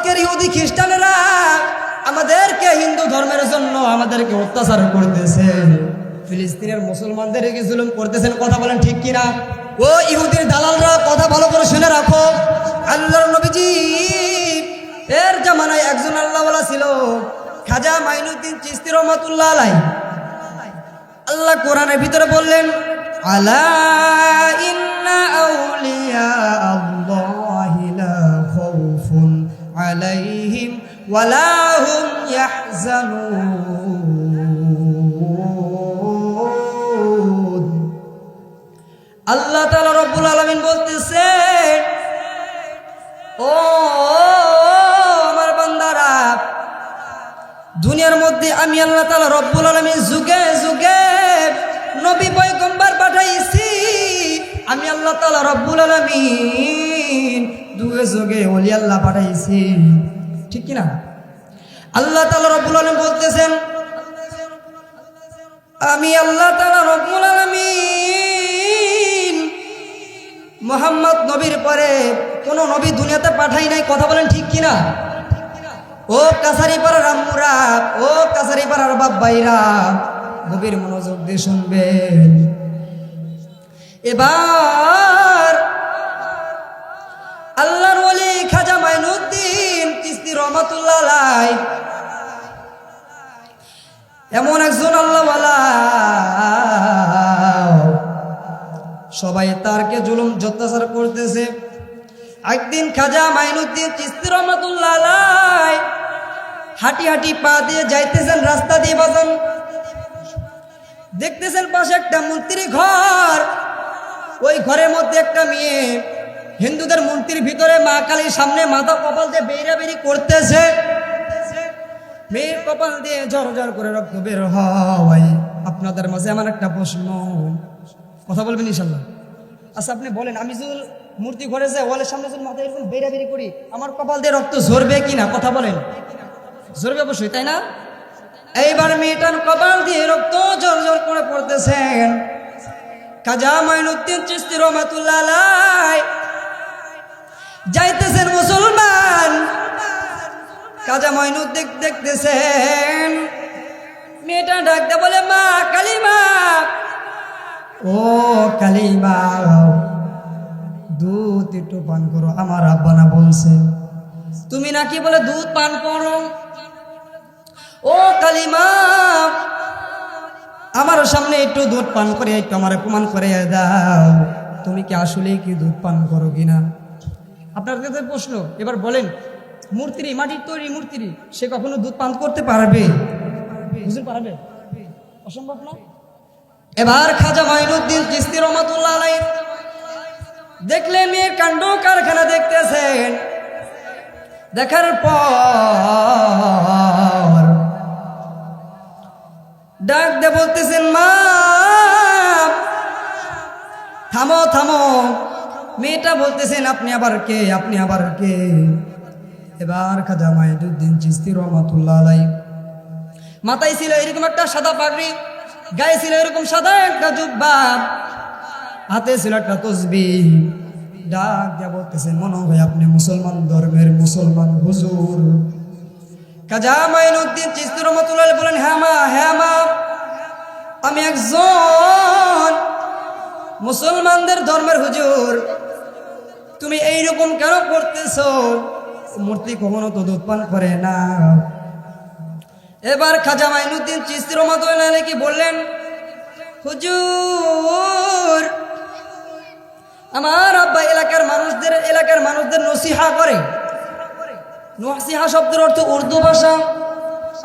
আজকের ইহুদি খ্রিস্টানেরা আমাদেরকে হিন্দু ধর্মের জন্য আমাদেরকে অত্যাচার করতেছে, ফিলিস্তিনের মুসলমানদেরকে জুলুম করতেছেন। কথা বলেন ঠিক কিনা? ও ইহুদির দালালরা, কথা ভালো করে শুনে রাখো। আল্লাহর নবীজি এর জামানায় একজন আল্লাহওয়ালা ছিল, খাজা মাইনুদ্দিন চিশতি রহমাতুল্লাহ আলাইহি। আল্লাহ কোরআনের ভিতরে বললেন, আলা ইন্না আউলিয়া আল্লাহি লা খাউফুন আলাইহিম ওয়ালা হুম ইয়াহজানুন। আল্লাহ তাআলা রব্বুল আলামিন বলতেছে, ও আমার বান্দারা, দুনিয়ার মধ্যে আমি আল্লাহ তাআলা রব্বুল আলামিন যুগে যুগে নবী পয়গম্বর পাঠাইছি। আমি আল্লাহ তাআলা রব্বুল আলামিন যুগে যুগে ওলি আল্লাহ পাঠাইছি, ঠিক কিনা? আল্লাহ তাআলা রব্বুল আলামিন বলতেছেন, আমি আল্লাহ তাআলা রব্বুল আলামিন মুহাম্মদ নবীর পরে কোন নবী দুনিয়াতে পাঠাই নাই। কথা বলেন ঠিক কিনা? ও কাছারিপাড়ার আম্মুরা, ও কাছারিপাড়ার বাপ ভাইরা, গভীর মনোযোগ দিয়ে শুনবেন। এবার আল্লাহর ওলি খাজা মাইনুদ্দিন চিশতি রহমাতুল্লাহ আলাইহি এমন একজন আল্লাহওয়ালা, সবাই তারকে জুলুম অত্যাচার করতেছে। একদিন খাজা মাইনুদ্দিন চিশতি রহমাতুল্লাহ আলাইহি হাঁটি হাঁটি পা দিয়ে যাইতেছেন, রাস্তা দিয়ে বাজান, দেখতেছেন পাশে একটা মন্ত্রী ঘর। ওই ঘরের মধ্যে একটা মেয়ে হিন্দুদের মন্ত্রীর ভিতরে মা কালীর সামনে মাথা কপাল দিয়ে বেরা বেরি করতেছে। মেয়ের কপাল দিয়ে ঝর ঝর করে রক্ত বের হয়। আপনাদের মাঝে আমার একটা প্রশ্ন, কথা বলবেন ইনশাল্লাহ? আচ্ছা আপনি বলেন, আমি যদি মূর্তি ঘরে যাই, ওয়ালের সামনে যদি মাথা এরকম বেরা বেরি করি, আমার কপাল দিয়ে রক্ত ঝরবে কিনা? কথা বলেন। ঝরবে অবশ্যই, তাই না? এইবার মেয়েটার কপাল দিয়ে রক্ত ঝর ঝর করে পড়তেছেন। খাজা মাইনুদ্দিন চিশতি রহমাতুল্লাহ আলাইহি যাইতেছেন মুসলমান। খাজা মাইনুদ্দিন দেখতেছেন, মেয়েটা ডাকতে বলে, মা কালিমা, ও কালিমা, দুধ একটু পান করো, আমার আব্বা না বলছে তুমি নাকি বলে দুধ পান করো। ও কালিমা, আমার সামনে একটু দুধ পান করে একটু আমার প্রমাণ করে দাও, তুমি কি আসলেই কি দুধ পান করো কিনা? আপনার কাছে প্রশ্ন, এবার বলেন, মূর্তি, মাটির তৈরি মূর্তি, সে কখনো দুধ পান করতে পারবে? বুঝতে পারবে? অসম্ভব না। এবার খাজা মাইনুদ্দিন চিশতি রহমাতুল্লাহ আলাইহি দেখলেন মেয়ের কাণ্ড কারখানা দেখতেছেন। দেখার পর ডাক দিয়ে বলতেছেন, মা থামো থামো। মেয়েটা বলতেছেন, আপনি আবার কে, আপনি আবার কে? এবার খাজা মাইনুদ্দিন চিশতি রহমাতুল্লাহ আলাইহি মাথায় ছিল এরকম একটা সাদা পাগড়ি, গায়ে ছিল এরকম সাদা একটা জুব্বা, হাতে ছিল একটা তসবিহ। ডাক দিয়া বলতেছেন, মনে হয় আপনি মুসলমান ধর্মের মুসলমান হুজুর। খাজা মাইনুদ্দিন চিশতি রহমাতুল্লাহ আলাইহি বলেন, হ্যাঁ মা, হ্যাঁ মা, আমি একজন মুসলমানদের ধর্মের হুজুর। তুমি এইরকম কেন করতেছো? মূর্তি কখনো তো দুধ পান করে না। এবার খাজা মাইনুদ্দিন চিশতি রহমাতুল্লাহ আলাইহি কি বললেন, হুজুর, আমার আব্বা এলাকার মানুষদের নসিহা করে। নসিহা শব্দের অর্থ উর্দু ভাষা,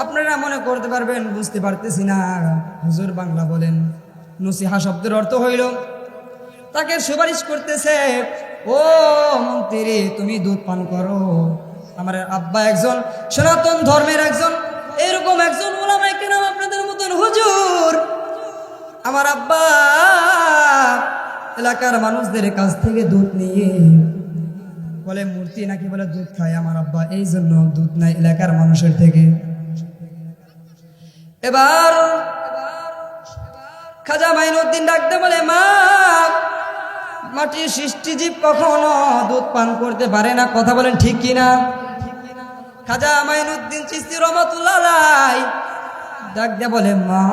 আপনারা মনে করতে পারবেন বুঝতে পারতেছি না, হুজুর বাংলা বলেন। নসিহা শব্দের অর্থ হইল তাকে সুপারিশ করতেছে, ও মন্ত্রী, তুমি দুধ পান করো। আমার আব্বা একজন সনাতন ধর্মের একজন এরকম একজন ওলামায়ে কেরাম, আপনাদের মতন হুজুর। আমার আব্বা এলাকার মানুষদের কাছ থেকে দুধ নিয়ে বলে মূর্তি নাকি বলে দুধ খায় আমার আব্বা, এই জন্য দুধ নেয় এলাকার মানুষের থেকে। এবার খাজা মাইনুদ্দিন ডাকতে বলে, মা, মাটির সৃষ্টিজীব কখনো দুধ পান করতে পারে না। কথা বলেন ঠিক কিনা? খাজা মাইনুদ্দিন চিশতি রহমাতুল্লাহ আলাইহি ডাক দিয়ে বলে, মা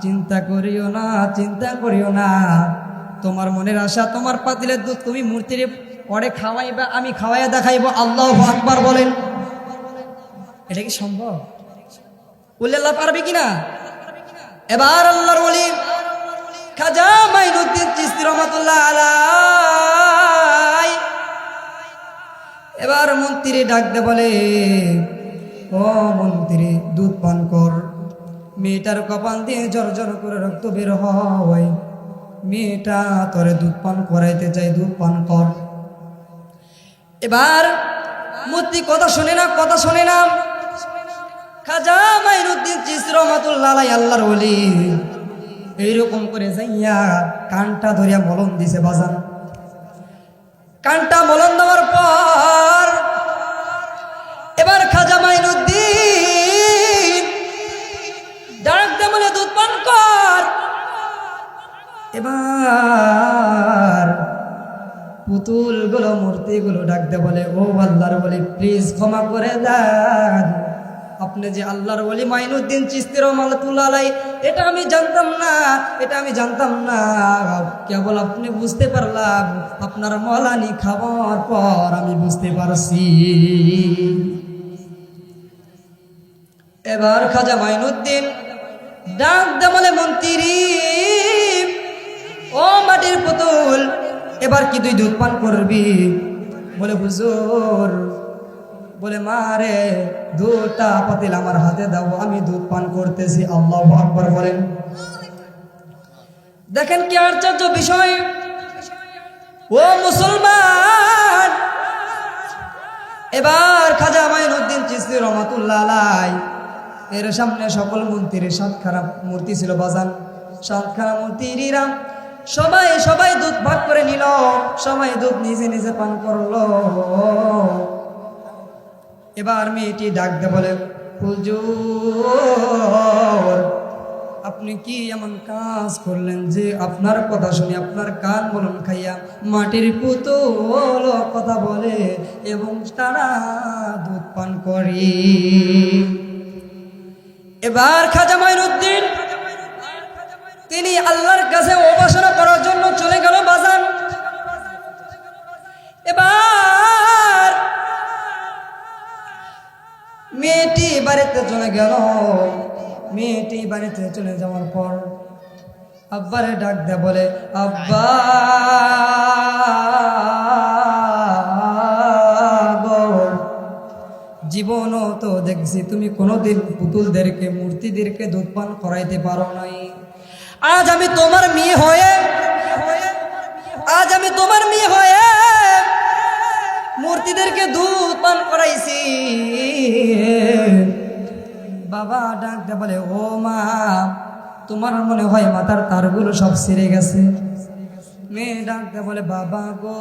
চিন্তা করিও না, চিন্তা করিও না, তোমার মনের আশা, তোমার পাতিলের দুধ তুমি মূর্তির পরে খাওয়াইবা, আমি খাওয়াইয়া দেখাইবো। আল্লাহু আকবার বলেন। এটা কি সম্ভব? বললে আল্লাহ পারবে কিনা? এবার আল্লাহর ওলি খাজা মাইনুদ্দিন চিশতি রহমাতুল্লাহ আলাইহি এবার মন্ত্রী ডাক দে বলে, ও মন্ত্রী দুধ পান কর। মেয়েটার কপাল দিয়ে জর জর করে রক্ত বের হয়, মেয়েটা তোরে দুধ পান করাইতে চাই, দুধ পান কর। এবার মন্ত্রী কথা শোনে না, কথা শোনে না। খাজা মাইনুদ্দিন চিশতি রহমাতুল্লাহ আলাইহি আল্লাহর ওলি এইরকম করে যাইয়া কানটা ধরিয়া মলম দিছে বাজান। কানটা মলম দেওয়ার পর এবার খাজা মাইনুদ্দিন ডাক দে বলে, দুধ পান কর। এবার পুতুল গুলো, মূর্তি গুলো ডাক দে বলে, ও আল্লাহর ওলি প্লিজ ক্ষমা করে দেন, আপনি যে আল্লাহর ওলি মাইনুদ্দিন চিশতি রহমাতুল্লাহ আলাইহি, এটা আমি জানতাম না, এটা আমি জানতাম না, কেবল আপনি বুঝতে পারলাম, আপনার মলানি খাবার পর আমি বুঝতে পারছি। এবার খাজা মাইনুদ্দিন ডাক দে বলে, মন্ত্রী ও মাটির পুতুল, এবার কি তুই দুধ পান করবি? বলে, হুজুর, বলে, মা রে দুধটা পাতিল আমার হাতে দাও, আমি দুধ পান করতেছি। আল্লাহু আকবার বলেন। দেখেন কি আশ্চর্য বিষয়, ও মুসলমান। এবার খাজা মাইনুদ্দিন চিশতি রহমাতুল্লাহ আলাইহি এর সামনে সকল মন্ত্রীর সাতখানা মূর্তি ছিল বাজান। সাতখানা মন্ত্রীরা সবাই সবাই দুধ ভাগ করে নিল, সবাই দুধ নিজে নিজে পান করলো। এবার মেয়েটি ডাক দে বলে, হুজুর আপনি কি এমন কাজ করলেন যে আপনার কথা শুনে আপনার কান বলন খাইয়া মাটির পুতুল কথা বলে এবং তারা দুধ পান করে? এবার খাজা মাইনুদ্দিন তিনি আল্লাহর কাছে উপাসনা করার জন্য চলে গেল বাজান। এবার মেয়েটি বাড়িতে চলে গেল। মেয়েটি বাড়িতে চলে যাওয়ার পর আব্বারে ডাক দে বলে, আব্বা জীবনও তো দেখছি তুমি কোনোদিন পুতুলদেরকে, মূর্তিদেরকে দুধ পান করাইতে পারো নাই। আজ আমি তোমার মেয়ে হয়ে, আজ আমি তোমার মেয়ে হয়ে মূর্তিদেরকে দুধ পান করাইছি। বাবা ডাক দে বলে, ও মা তোমার মনে হয় মাথার তারগুলো সব ছিঁড়ে গেছে? মেয়ে ডাক দে বলে, বাবা গো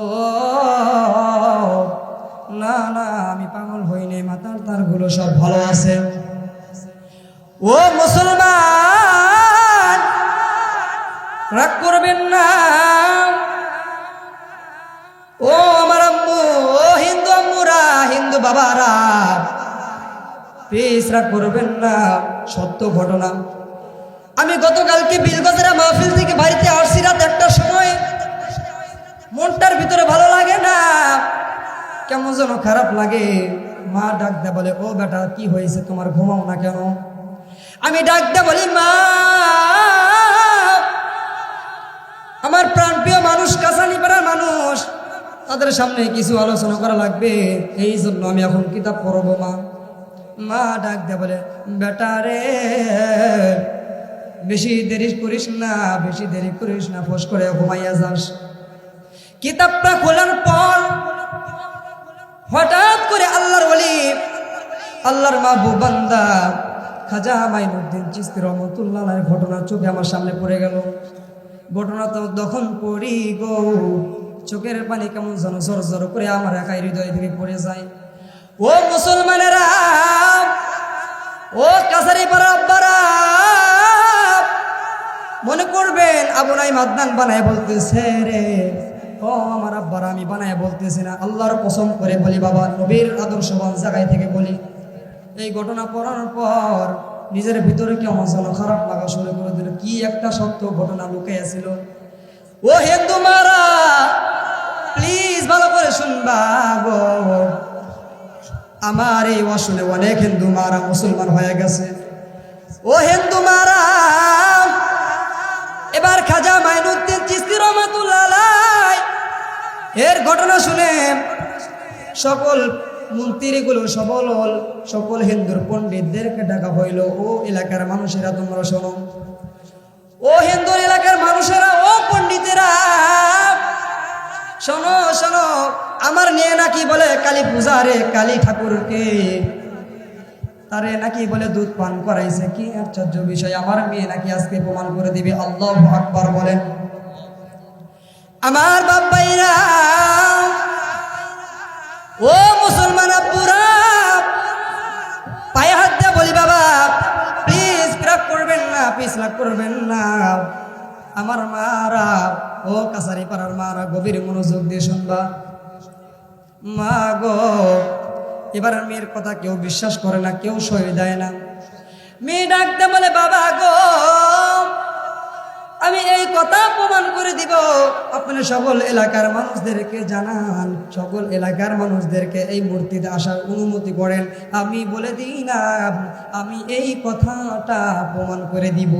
না না, আমি পাগল হইনি, মাথার তারগুলো সব ভালো আছে। ও মুসলমান রাগ করবেন না, ও আমার আম্মু, ও হিন্দু আম্মুরা, হিন্দু বাবারা প্লিজ রাগ করবেন না, সত্য ঘটনা। আমি গতকালকে বিলগজরা মাহফিল থেকে বাড়িতে আসছি রাত 1টার সময়। মনটার ভিতরে ভালো লাগে না, কেমন যেন খারাপ লাগে। মা ডাক দে বলে, ও বেটা কি হয়েছে, তোমার ঘুমাও না কেন? আমি ডাক দে বলি, মা আমার প্রাণপ্রিয় মানুষ, কাছানিপাড়ার মানুষ, তাদের সামনে কিছু আলোচনা করা লাগবে, এই জন্য আমি এখন কিতাব পড়বো। মা মা ডাক দে বলে, বেটা রে বেশি দেরি করিস না, বেশি দেরি করিস না, ফস করে ঘুমাইয়া যাস। কিতাবটা খোলার পর হঠাৎ করে আল্লাহর ওলি, আল্লাহর মাহবুব বান্দা খাজা মাইনুদ্দিন চিশতি রহমাতুল্লাহ আলাইহির ঘটনা চোখে আমার সামনে পড়ে গেল। ঘটনা তো তখন পড়ি গো, চোখের পানি কেমন যেন জোর জোর করে আমার একাই হৃদয় থেকে পড়ে যায়। ও মুসলমানেরা, ও কাছারিপাড়া আব্বারা, মনে করবেন আবু নাইম আদনান বানায় বলতেছে রে, ও আমার আব্বারা আমি বানায় বলতেছি না, আল্লাহর কসম করে বলি বাবা, নবীর আদর্শবান জায়গায় থেকে বলি, এই ঘটনা পড়ার পর নিজের ভিতরে কেমন যেন খারাপ লাগা শুরু করে দিল। কি একটা সত্য ঘটনা লুকিয়ে ছিল। ও হিন্দু মারা, প্লিজ ভালো করে শুনবা গো, আমার এই শুনে অনেক হিন্দু মারা মুসলমান হয়ে গেছে। ও হিন্দু মারা, এবার খাজা মাইনুদ্দিন চিশতি রহমাতুল্লাহ আলাইহি এর ঘটনা শুনে সকল মন্ত্রীগুলো সকল হিন্দুর পণ্ডিতদেরকে ডাকা হইল। ও এলাকার মানুষেরা তোমরা শোনো, ও হিন্দু এলাকার মানুষেরা, ও পণ্ডিতেরা শোনো শোনো, আমার নিয়ে নাকি বলে কালী পূজারে কালী ঠাকুরকে তারে নাকি বলে দুধ পান করাইছে। কি আশ্চর্য বিষয়, আমার মেয়ে নাকি আজকে প্রমাণ করে দিবে। আল্লাহু আকবার বলেন। আমার বাবাইরা, ও মুসলমান আব্বুরা, পায়ে হাত দিয়ে বলি বাবা, প্লিজ রাগ করবেন না, প্লিজ রাগ করবেন না। আমার মারা, ও কাছারি পাড়ার মারা, গভীর মনোযোগ দিয়ে শুনবা। মা গো, এবার মেয়ের কথা কেউ বিশ্বাস করে না, কেউ সই দেয় না। মেয়ে ডাকতে বলে বাবা গো, আমি এই কথা প্রমাণ করে দিব, আপনি সকল এলাকার মানুষদেরকে জানান, সকল এলাকার মানুষদেরকে এই মূর্তিতে আসার অনুমতি করেন। আমি বলে দিই না, আমি এই কথাটা প্রমাণ করে দিব।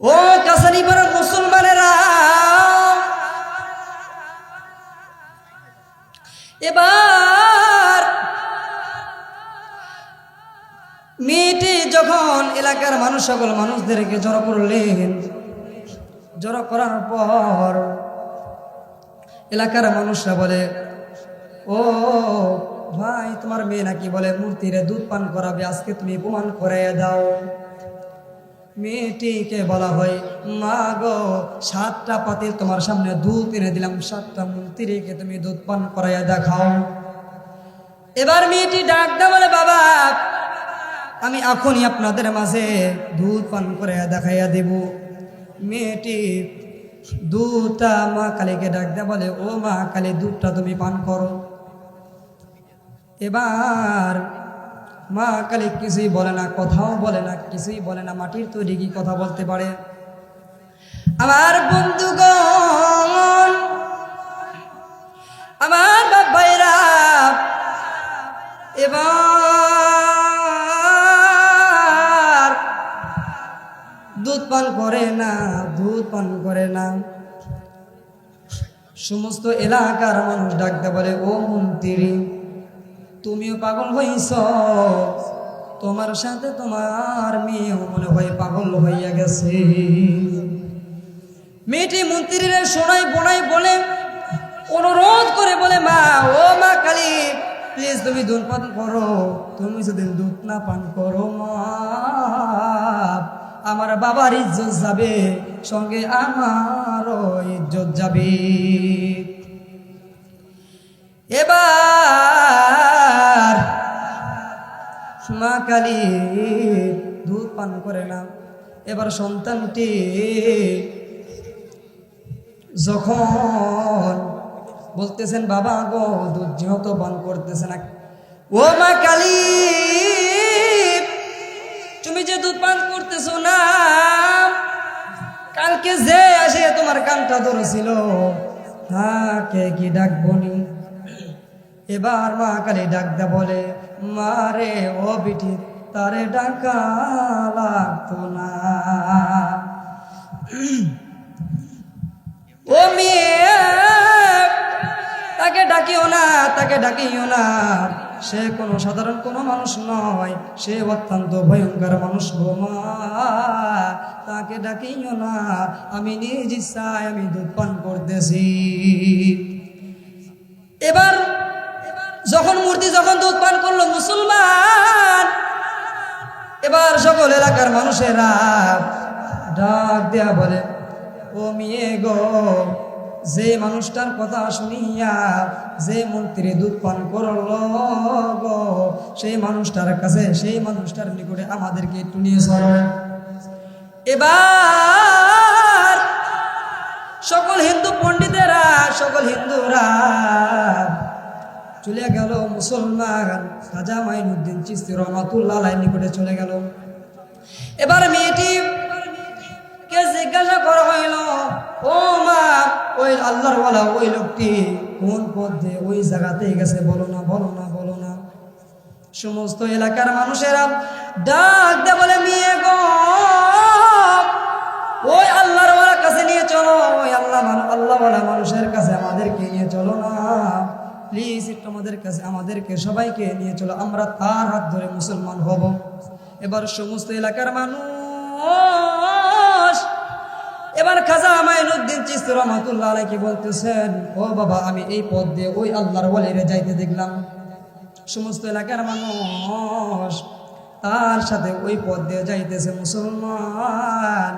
ও কাছারি পাড়ার মুসলমানেরা, এবার মেয়েটি যখন এলাকার মানুষ সকল মানুষদেরকে জড়ো করলেন, জড়ো করার পর এলাকার মানুষরা বলে, ও ভাই, তোমার মেয়ে নাকি বলে মূর্তিরে দুধ পান করাবে, আজকে তুমি প্রমাণ করে দাও। মেয়েটিকে বলা হয়, মা গো, 7টা পাতিল তোমার সামনে দুধ এনে দিলাম, 7টা মূর্তিকে তুমি দুধ পান করাইয়া দেখাও। এবার মেয়েটি ডাকতে বলে বাবা, আমি এখনই আপনাদের মাঝে দুধ পান করে দেখাইয়া দেব। মেয়েটি দুধটা মা কালীকে ডাকতে বলে, ও মা কালী, দুধটা তুমি পান করো। এবার মা কালী কিছুই বলে না, কথাও বলে না, কিছুই বলে না। মাটির তৈরি কি কথা বলতে পারে? আমার বন্ধুগণ, আমার বাবাইরা, এবার দুধ পান করে না, দুধ পান করে না। সমস্ত এলাকার মানুষ ডাকতে বলে, ও মন্ত্রী, তুমিও পাগল হইছ, তোমার সাথে তোমার মেয়েও মনে হয় পাগল হইয়া গেছে। মেয়েটি মন্ত্রীর শোনাই বোনাই বলে, অনুরোধ করে বলে, মা, ও মা কালী, প্লিজ তুমি দুধ পান করো। তুমি যদি দুধ না পান করো মা, আমার বাবার ইজ্জত যাবে, সঙ্গে আমারও ইজ্জত যাবে। এবার মা কালী দুধ পান করে না। এবার সন্তানটি যখন বলতেছেন, বাবা গো, দুধ যেহেতু পান করতেছে না, ও মা কালী, তুমি যে দুধ পান করতেছো না, কালকে যে আসে তোমার কানটা ধরেছিল, তাকে কি ডাকবনি? এবার মা কালী ডাকতে বলে, মারে ও বিটি, তারে ডাকা লাগতো না। ও মেয়ে, তাকে ডাকিও না, তাকে ডাকিও না। সে কোনো সাধারণ কোনো মানুষ নয়, সে অত্যন্ত ভয়ঙ্কর মানুষ গো মা, তাকে ডাকিও না। আমি নিজ ইচ্ছায় আমি দুধ পান করতেছি। এবার যখন মূর্তি যখন দুধ পান করলো মুসলমান, এবার সকল এলাকার মানুষেরা ডাক দেয়া বলে, ও মেয়ে গো, যে মানুষটার কথা শুনিয়া যে মন্ত্রী দুধ পান করলো গো, সেই মানুষটার কাছে, সেই মানুষটার নিকটে আমাদেরকে একটু নিয়ে চলো। এবার সকল হিন্দু পণ্ডিতেরা, সকল হিন্দুরা চলে গেল মুসলমান খাজা মাইনুদ্দিন চিশতি রহমাতুল্লাহ আলাইহির নিকটে চলে গেল। এবার মেয়েটি কে জিজ্ঞাসা করা হইল, ও মা, ওই আল্লাহর ওয়ালা ওই লোকটি কোন পথ দিয়ে ওই জায়গাতে গেছে, বলো না, বলো না, বলো না। সমস্ত এলাকার মানুষেরা ডাক দে বলে, মেয়ে গো, ওই আল্লাহর ওয়ালার কাছে নিয়ে চলো, ওই আল্লাহওয়ালা মানুষের কাছে আমাদেরকে নিয়ে চলো না, প্লিজ একটু আমাদের কাছে, আমাদেরকে সবাইকে নিয়ে চলো, আমরা তার হাত ধরে মুসলমান হব। এবার সমস্ত এলাকার মানুষ এবার খাজা মাইনুদ্দিন চিশতি রহমাতুল্লাহ আলাইহি বলতেছেন, ও বাবা, আমি এই পথ দিয়ে ওই আল্লাহর ওয়ালিরে যাইতে দেখলাম। সমস্ত এলাকার মানুষ তার সাথে ওই পথ দিয়ে যাইতেছে মুসলমান।